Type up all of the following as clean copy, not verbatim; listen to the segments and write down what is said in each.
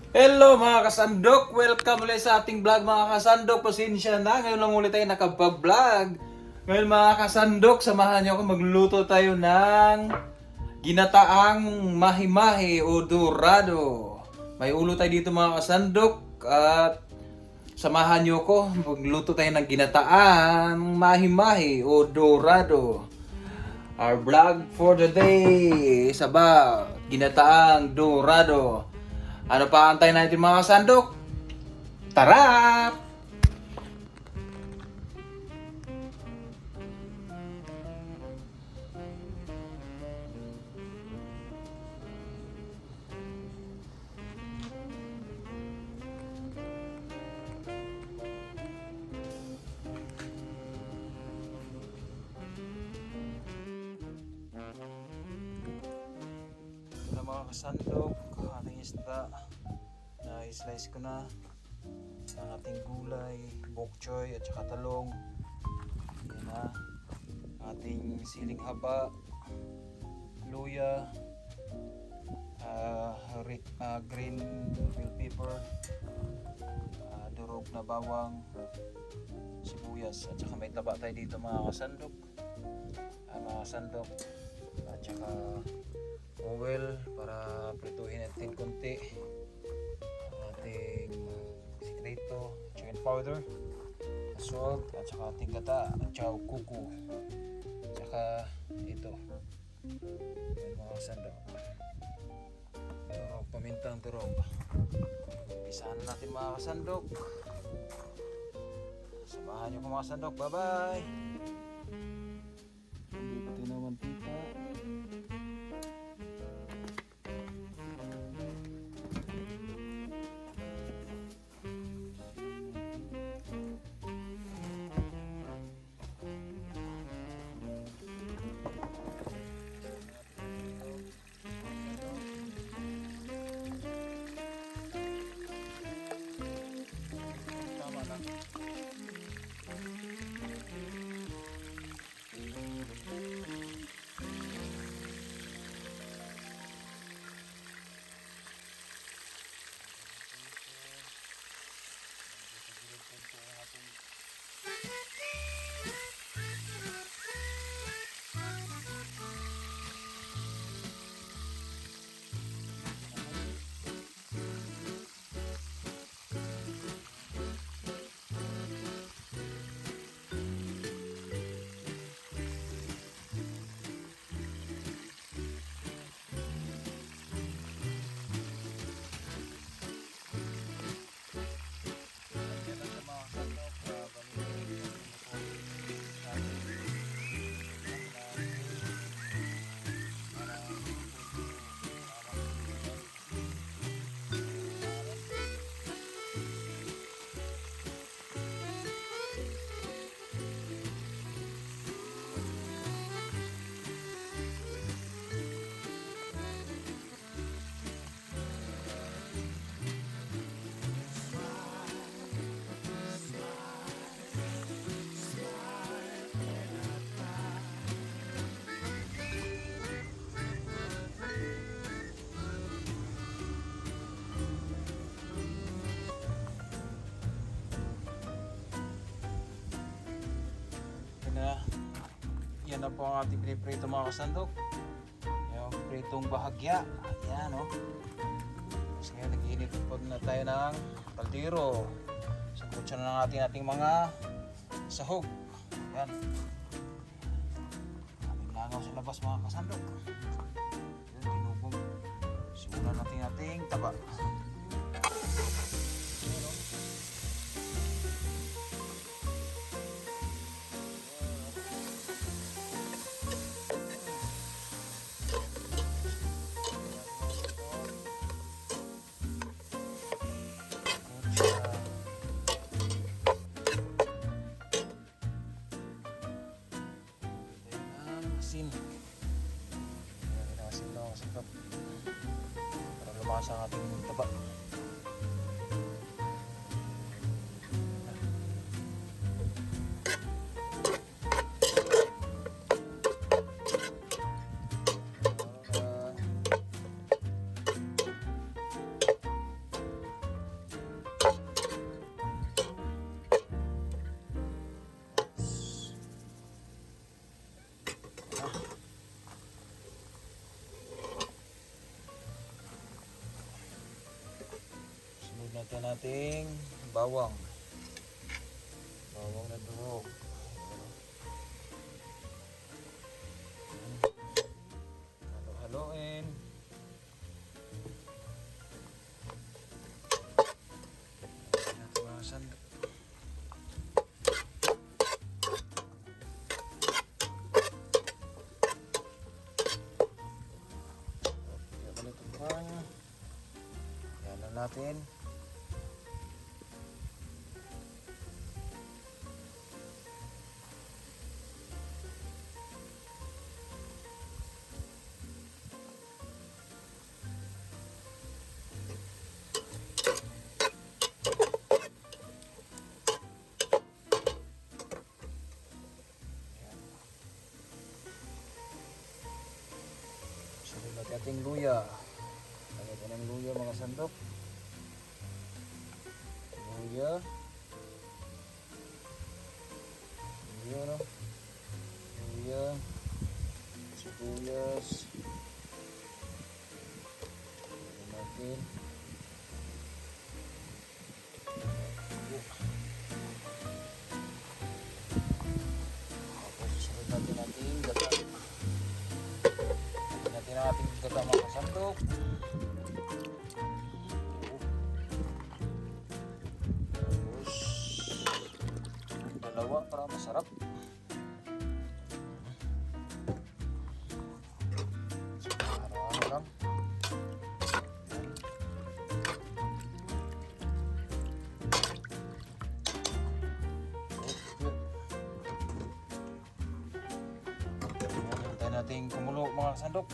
Hello mga kasandok! Welcome ulit sa ating vlog mga kasandok. Pasensya na, ngayon lang ulit tayo nakapag-vlog. Ngayon mga kasandok, samahan niyo ako magluto tayo ng ginataang mahi-mahi o dorado. May ulo tayo dito mga kasandok at samahan niyo ako magluto tayo ng ginataang mahi-mahi o dorado. Our vlog for the day is about ginataang dorado. Ano pa antay natin mga kasandok? Tara! Ito na mga kasandok, ating isda na slice ko na ang ating gulay, bok choy at saka talong. Yan na ating siling haba, luya, green bell pepper, durog na bawang, sibuyas at saka may taba tayo dito mga kasandok. At saka oil para prituhin natin konti ang ating sikreto, chicken powder, salt at saka ating gata at saka kuku at saka ito yung mga sandok, turog, pamintang turog. Umpisahan natin mga kasandok, samahan nyo ko mga kasandok. Bye bye. Hindi pati na mantika. Yan na po ang ating piniprito mga kasandok. Yung pritong bahagya. Ayan o. Tapos ngayon nag-iinit po na tayo ng kaldero. Sangkutsa na natin ating mga sahog. Ayan. Aming langaw sa labas mga kasandok. Ayan, tinubog. Simulan natin ating taba. Asin. Asin na ako sa para lumasa ang ating taba. Lagyan nating bawang. Bawang na durog. Halo-haloin. Natin mga sandok. Yan lang natin. Sunod natin ating luya. Lagyan ko ng luya mga sandok. Luya. Luya, no? Luya. Sibuyas. Lagyan natin. Tapos susunod natin ating gata. Lagyan natin ang ating gata mga sandok. Dalawa para masarap. Araw-araw lang. Hintayin natin kumulo mga sandok.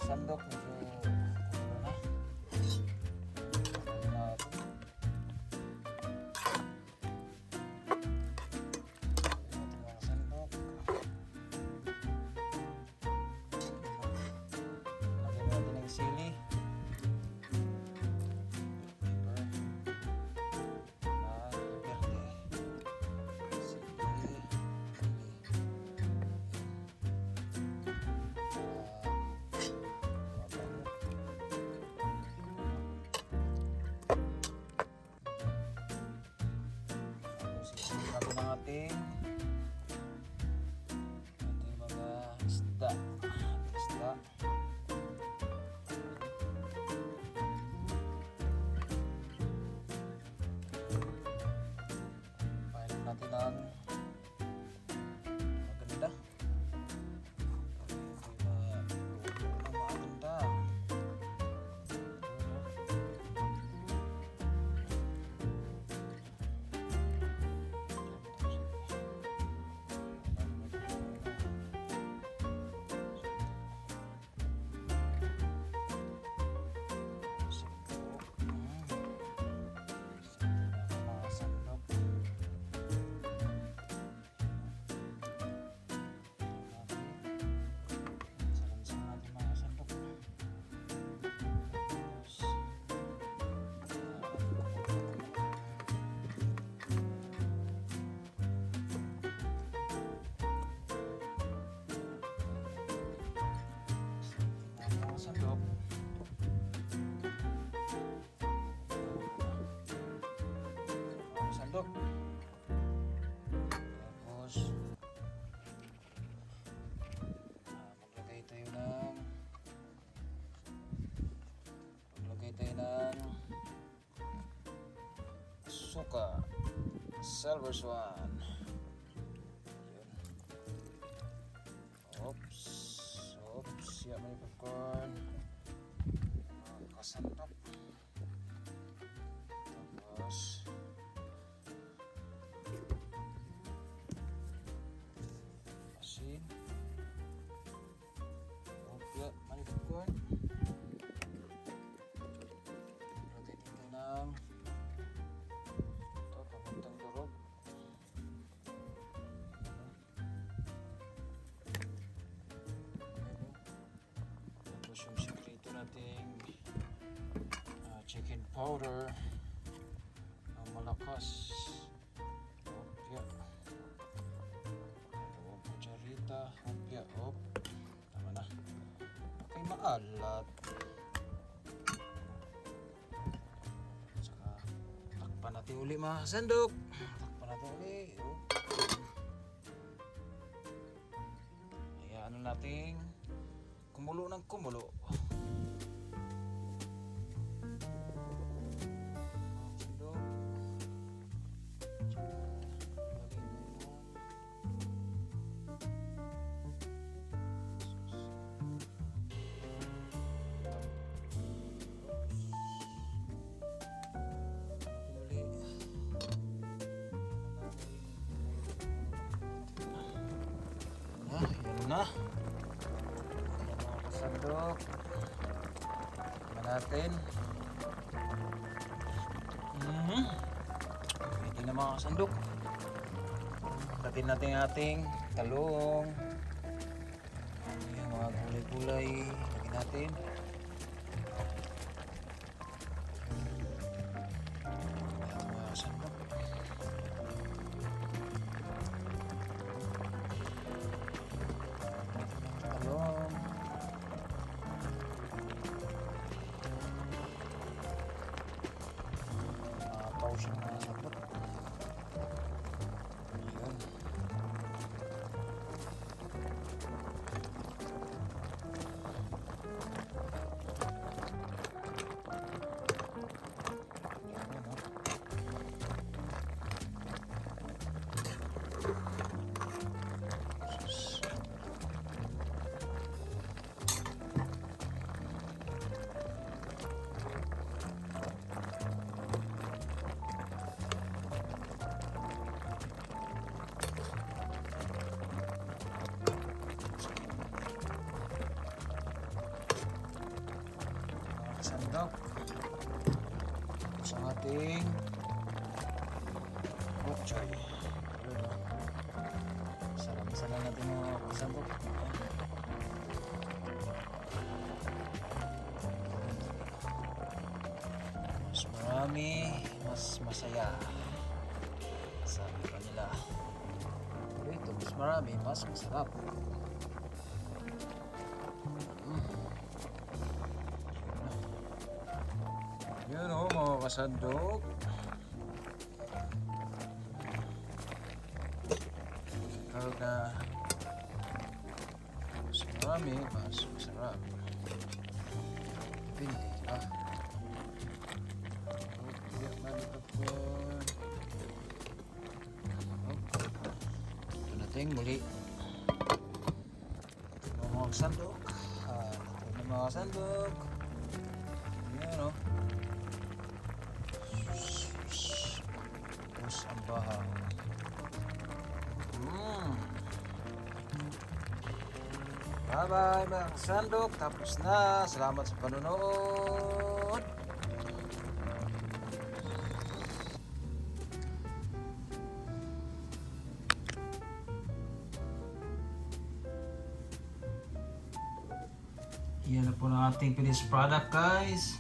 Sandok medyo kumulo na. Sili. Sisipin natin ang ating mga isda. Natin ang maganda. Maganda. Sandok. Tapos maglagay tayo ng suka. Silver Swan. Yun. Oops. Yan may popcorn. Kasandok. Tapos asin. Opya, may popcorn. Natin dito ng ito, pamuntang durog. Tapos yung sikrito nating chicken powder na malakas. Opya. Kutsarita. Opya. Tama na. Okay, Alat. Saka takpan natin uli mga kasandok. Takpan natin uli. Oh. Hayaan natin kumulo ng kumulo. Yan na. Yan mga kasandok. Tingnan natin. Pwede na mga kasandok. Tatin natin ang ating talong. Yung mga gulay-gulay. Lagyan natin. Yan mga kasandok. Talong. Mapaw siya mga kasandok. Ayun. Sandok sa ating bokchoy. Salam-salam natin mga sandok. Mas marami, mas masaya. Sabi pa nila. Pero ito, mas marami, mas masarap. Yun o mga kasandok. Kapag na mas marami, mas masarap. Depende, diba? Ito natin muli. Ito mga kasandok. Ito na mga kasandok. Yan o. Ang bahaw. Bye bye mga kasandok. Tapos na. Salamat sa panonood. Yan na po ng ating finished product guys.